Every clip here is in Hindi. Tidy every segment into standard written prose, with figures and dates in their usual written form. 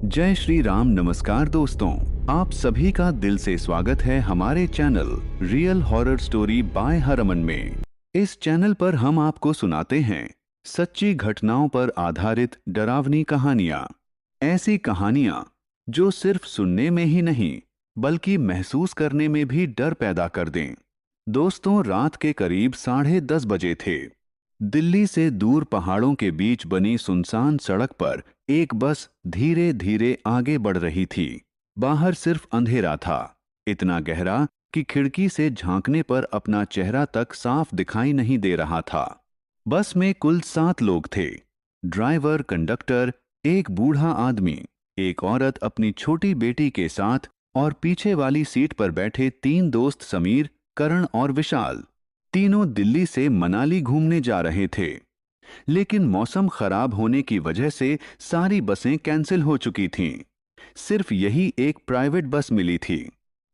जय श्री राम। नमस्कार दोस्तों, आप सभी का दिल से स्वागत है हमारे channel real horror story by Harman में। इस चैनल पर हम आपको सुनाते हैं सच्ची घटनाओं पर आधारित डरावनी कहानियां। ऐसी कहानियां जो सिर्फ सुनने में ही नहीं बल्कि महसूस करने में भी डर पैदा कर दें। दोस्तों, रात के करीब 10:30 बजे थे। दिल्ली से दूर पहाड़ों के बीच बनी सुनसान सड़क पर एक बस धीरे धीरे आगे बढ़ रही थी। बाहर सिर्फ अंधेरा था, इतना गहरा कि खिड़की से झांकने पर अपना चेहरा तक साफ दिखाई नहीं दे रहा था। बस में कुल 7 लोग थे। ड्राइवर, कंडक्टर, एक बूढ़ा आदमी, एक औरत अपनी छोटी बेटी के साथ और पीछे वाली सीट पर बैठे 3 दोस्त समीर, करण और विशाल। तीनों दिल्ली से मनाली घूमने जा रहे थे, लेकिन मौसम खराब होने की वजह से सारी बसें कैंसिल हो चुकी थीं। सिर्फ यही एक प्राइवेट बस मिली थी।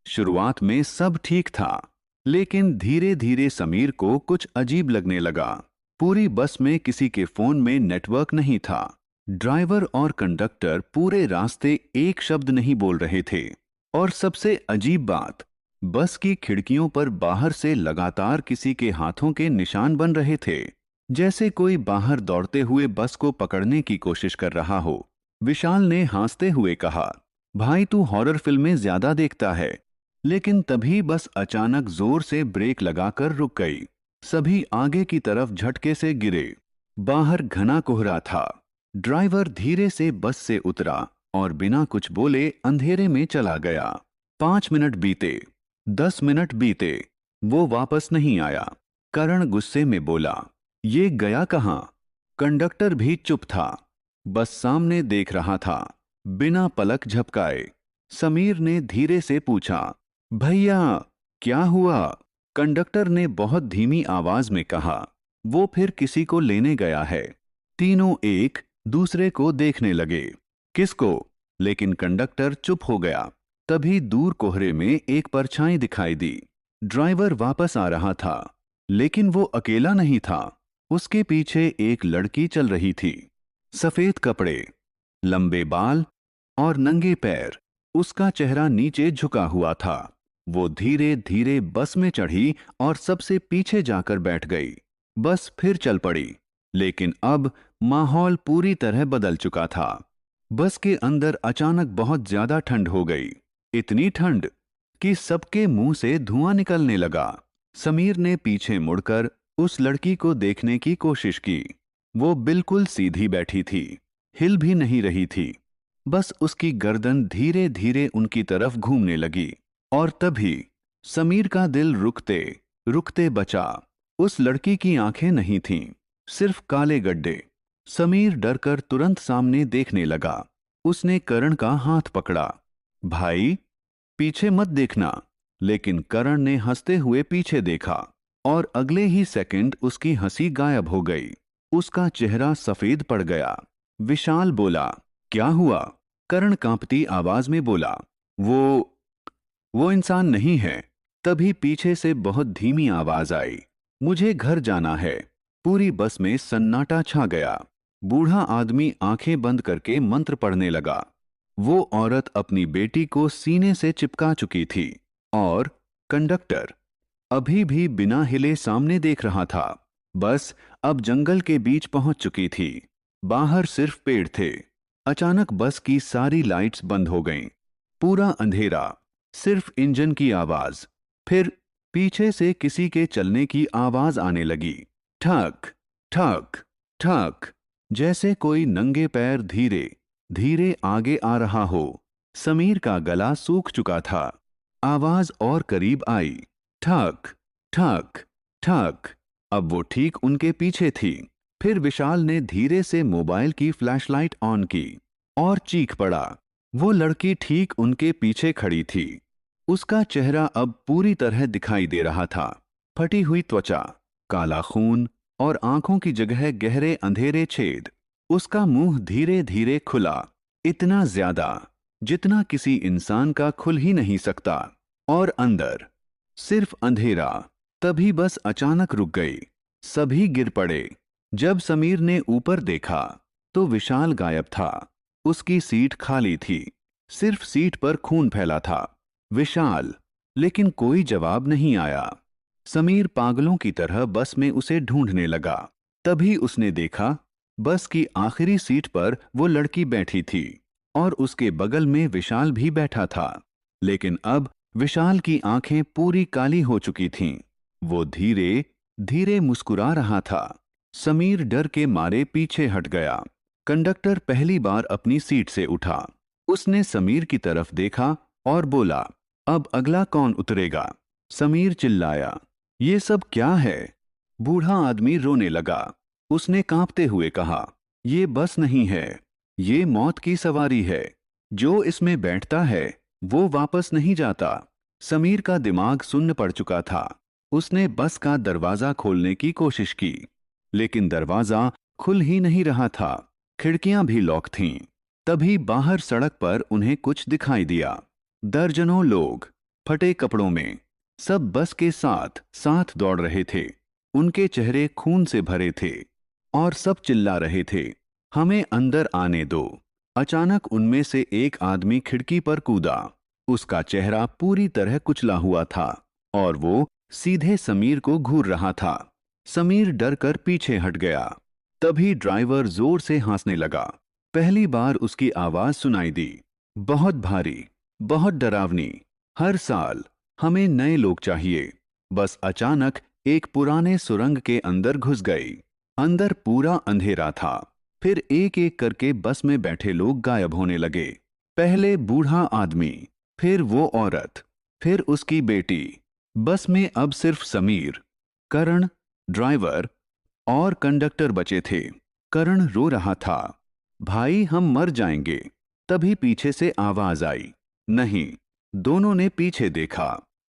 शुरुआत में सब ठीक था, लेकिन धीरे धीरे समीर को कुछ अजीब लगने लगा। पूरी बस में किसी के फोन में नेटवर्क नहीं था। ड्राइवर और कंडक्टर पूरे रास्ते एक शब्द नहीं बोल रहे थे। और सबसे अजीब बात, बस की खिड़कियों पर बाहर से लगातार किसी के हाथों के निशान बन रहे थे, जैसे कोई बाहर दौड़ते हुए बस को पकड़ने की कोशिश कर रहा हो। विशाल ने हंसते हुए कहा, भाई तू हॉरर फिल्में ज्यादा देखता है। लेकिन तभी बस अचानक जोर से ब्रेक लगाकर रुक गई। सभी आगे की तरफ झटके से गिरे। बाहर घना कोहरा था। ड्राइवर धीरे से बस से उतरा और बिना कुछ बोले अंधेरे में चला गया। 5 मिनट बीते, 10 मिनट बीते, वो वापस नहीं आया। करण गुस्से में बोला, ये गया कहाँ? कंडक्टर भी चुप था, बस सामने देख रहा था, बिना पलक झपकाए। समीर ने धीरे से पूछा, भैया क्या हुआ? कंडक्टर ने बहुत धीमी आवाज में कहा, वो फिर किसी को लेने गया है। तीनों एक दूसरे को देखने लगे। किसको? लेकिन कंडक्टर चुप हो गया। तभी दूर कोहरे में एक परछाई दिखाई दी। ड्राइवर वापस आ रहा था, लेकिन वो अकेला नहीं था। उसके पीछे एक लड़की चल रही थी। सफेद कपड़े, लंबे बाल और नंगे पैर। उसका चेहरा नीचे झुका हुआ था। वो धीरे धीरे बस में चढ़ी और सबसे पीछे जाकर बैठ गई। बस फिर चल पड़ी, लेकिन अब माहौल पूरी तरह बदल चुका था। बस के अंदर अचानक बहुत ज्यादा ठंड हो गई। इतनी ठंड कि सबके मुंह से धुआं निकलने लगा। समीर ने पीछे मुड़कर उस लड़की को देखने की कोशिश की। वो बिल्कुल सीधी बैठी थी, हिल भी नहीं रही थी। बस उसकी गर्दन धीरे धीरे उनकी तरफ घूमने लगी। और तभी समीर का दिल रुकते रुकते बचा। उस लड़की की आंखें नहीं थीं, सिर्फ काले गड्ढे। समीर डरकर तुरंत सामने देखने लगा। उसने करण का हाथ पकड़ा, भाई पीछे मत देखना। लेकिन करण ने हंसते हुए पीछे देखा और अगले ही सेकंड उसकी हंसी गायब हो गई। उसका चेहरा सफेद पड़ गया। विशाल बोला, क्या हुआ? करण कांपती आवाज में बोला, वो इंसान नहीं है। तभी पीछे से बहुत धीमी आवाज आई, मुझे घर जाना है। पूरी बस में सन्नाटा छा गया। बूढ़ा आदमी आंखें बंद करके मंत्र पढ़ने लगा। वो औरत अपनी बेटी को सीने से चिपका चुकी थी और कंडक्टर अभी भी बिना हिले सामने देख रहा था। बस अब जंगल के बीच पहुंच चुकी थी। बाहर सिर्फ पेड़ थे। अचानक बस की सारी लाइट्स बंद हो गईं। पूरा अंधेरा, सिर्फ इंजन की आवाज। फिर पीछे से किसी के चलने की आवाज आने लगी, ठक ठक ठक, जैसे कोई नंगे पैर धीरे धीरे आगे आ रहा हो। समीर का गला सूख चुका था। आवाज और करीब आई, ठक ठक ठक। अब वो ठीक उनके पीछे थी। फिर विशाल ने धीरे से मोबाइल की फ्लैशलाइट ऑन की और चीख पड़ा। वो लड़की ठीक उनके पीछे खड़ी थी। उसका चेहरा अब पूरी तरह दिखाई दे रहा था। फटी हुई त्वचा, काला खून और आंखों की जगह गहरे अंधेरे छेद। उसका मुंह धीरे धीरे खुला, इतना ज्यादा जितना किसी इंसान का खुल ही नहीं सकता। और अंदर सिर्फ अंधेरा। तभी बस अचानक रुक गई। सभी गिर पड़े। जब समीर ने ऊपर देखा तो विशाल गायब था। उसकी सीट खाली थी, सिर्फ सीट पर खून फैला था। विशाल, लेकिन कोई जवाब नहीं आया। समीर पागलों की तरह बस में उसे ढूंढने लगा। तभी उसने देखा, बस की आखिरी सीट पर वो लड़की बैठी थी और उसके बगल में विशाल भी बैठा था। लेकिन अब विशाल की आंखें पूरी काली हो चुकी थीं। वो धीरे धीरे मुस्कुरा रहा था। समीर डर के मारे पीछे हट गया। कंडक्टर पहली बार अपनी सीट से उठा। उसने समीर की तरफ देखा और बोला, अब अगला कौन उतरेगा? समीर चिल्लाया, ये सब क्या है? बूढ़ा आदमी रोने लगा। उसने कांपते हुए कहा, ये बस नहीं है, ये मौत की सवारी है। जो इसमें बैठता है वो वापस नहीं जाता। समीर का दिमाग सुन्न पड़ चुका था। उसने बस का दरवाजा खोलने की कोशिश की, लेकिन दरवाजा खुल ही नहीं रहा था। खिड़कियां भी लॉक थीं। तभी बाहर सड़क पर उन्हें कुछ दिखाई दिया। दर्जनों लोग, फटे कपड़ों में, सब बस के साथ साथ दौड़ रहे थे। उनके चेहरे खून से भरे थे और सब चिल्ला रहे थे, हमें अंदर आने दो। अचानक उनमें से एक आदमी खिड़की पर कूदा। उसका चेहरा पूरी तरह कुचला हुआ था और वो सीधे समीर को घूर रहा था। समीर डर कर पीछे हट गया। तभी ड्राइवर जोर से हंसने लगा। पहली बार उसकी आवाज सुनाई दी, बहुत भारी, बहुत डरावनी। हर साल हमें नए लोग चाहिए। बस अचानक एक पुराने सुरंग के अंदर घुस गई। अंदर पूरा अंधेरा था। फिर एक एक करके बस में बैठे लोग गायब होने लगे। पहले बूढ़ा आदमी, फिर वो औरत, फिर उसकी बेटी। बस में अब सिर्फ समीर, करण, ड्राइवर और कंडक्टर बचे थे। करण रो रहा था, भाई हम मर जाएंगे। तभी पीछे से आवाज आई, नहीं। दोनों ने पीछे देखा।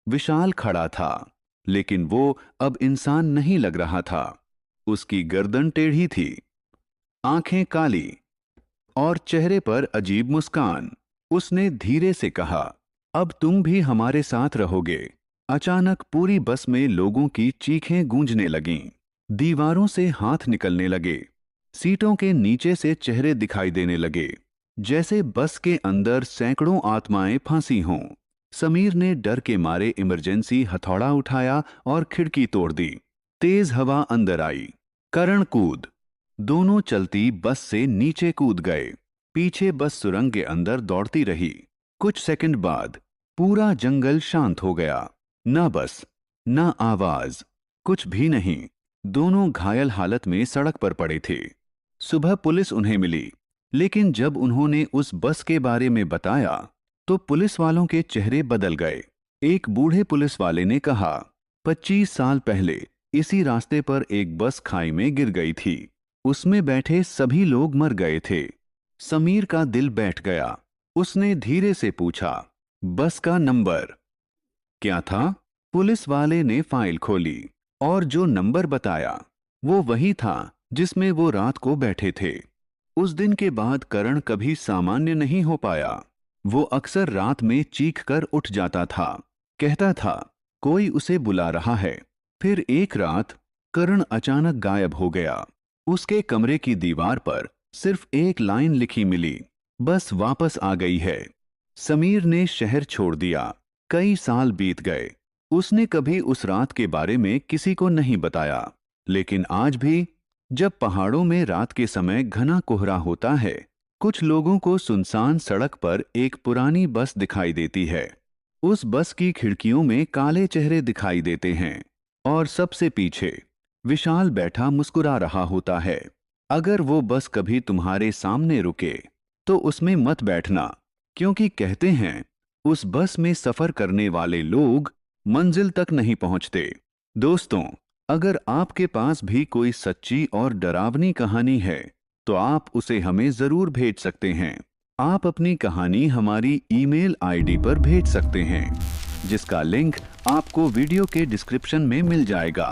विशाल खड़ा था, लेकिन वो अब इंसान नहीं लग रहा था। उसकी गर्दन टेढ़ी थी, आंखें काली और चेहरे पर अजीब मुस्कान। उसने धीरे से कहा, अब तुम भी हमारे साथ रहोगे। अचानक पूरी बस में लोगों की चीखें गूंजने लगीं। दीवारों से हाथ निकलने लगे। सीटों के नीचे से चेहरे दिखाई देने लगे, जैसे बस के अंदर सैकड़ों आत्माएं फांसी हों। समीर ने डर के मारे इमरजेंसी हथौड़ा उठाया और खिड़की तोड़ दी। तेज हवा अंदर आई। करण कूद। दोनों चलती बस से नीचे कूद गए। पीछे बस सुरंग के अंदर दौड़ती रही। कुछ सेकंड बाद पूरा जंगल शांत हो गया। ना बस, ना आवाज, कुछ भी नहीं। दोनों घायल हालत में सड़क पर पड़े थे। सुबह पुलिस उन्हें मिली, लेकिन जब उन्होंने उस बस के बारे में बताया तो पुलिस वालों के चेहरे बदल गए। एक बूढ़े पुलिस वाले ने कहा, 25 साल पहले इसी रास्ते पर एक बस खाई में गिर गई थी। उसमें बैठे सभी लोग मर गए थे। समीर का दिल बैठ गया। उसने धीरे से पूछा, बस का नंबर क्या था? पुलिस वाले ने फाइल खोली और जो नंबर बताया वो वही था जिसमें वो रात को बैठे थे। उस दिन के बाद करण कभी सामान्य नहीं हो पाया। वो अक्सर रात में चीख कर उठ जाता था, कहता था कोई उसे बुला रहा है। फिर एक रात करण अचानक गायब हो गया। उसके कमरे की दीवार पर सिर्फ एक लाइन लिखी मिली, बस वापस आ गई है। समीर ने शहर छोड़ दिया। कई साल बीत गए। उसने कभी उस रात के बारे में किसी को नहीं बताया, लेकिन आज भी जब पहाड़ों में रात के समय घना कोहरा होता है, कुछ लोगों को सुनसान सड़क पर एक पुरानी बस दिखाई देती है। उस बस की खिड़कियों में काले चेहरे दिखाई देते हैं और सबसे पीछे विशाल बैठा मुस्कुरा रहा होता है। अगर वो बस कभी तुम्हारे सामने रुके तो उसमें मत बैठना, क्योंकि कहते हैं उस बस में सफर करने वाले लोग मंजिल तक नहीं पहुंचते। दोस्तों, अगर आपके पास भी कोई सच्ची और डरावनी कहानी है तो आप उसे हमें जरूर भेज सकते हैं। आप अपनी कहानी हमारी ईमेल आईडी पर भेज सकते हैं, जिसका लिंक आपको वीडियो के डिस्क्रिप्शन में मिल जाएगा।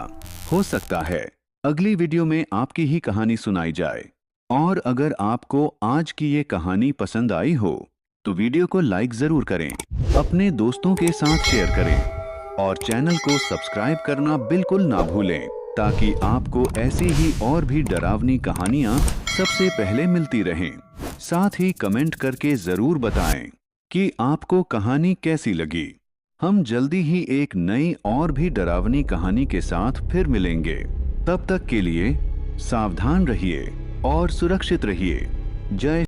हो सकता है अगली वीडियो में आपकी ही कहानी सुनाई जाए। और अगर आपको आज की ये कहानी पसंद आई हो तो वीडियो को लाइक जरूर करें, अपने दोस्तों के साथ शेयर करें और चैनल को सब्सक्राइब करना बिल्कुल ना भूलें, ताकि आपको ऐसी ही और भी डरावनी कहानियां सबसे पहले मिलती रहें। साथ ही कमेंट करके जरूर बताएं कि आपको कहानी कैसी लगी। हम जल्दी ही एक नई और भी डरावनी कहानी के साथ फिर मिलेंगे। तब तक के लिए सावधान रहिए और सुरक्षित रहिए। जय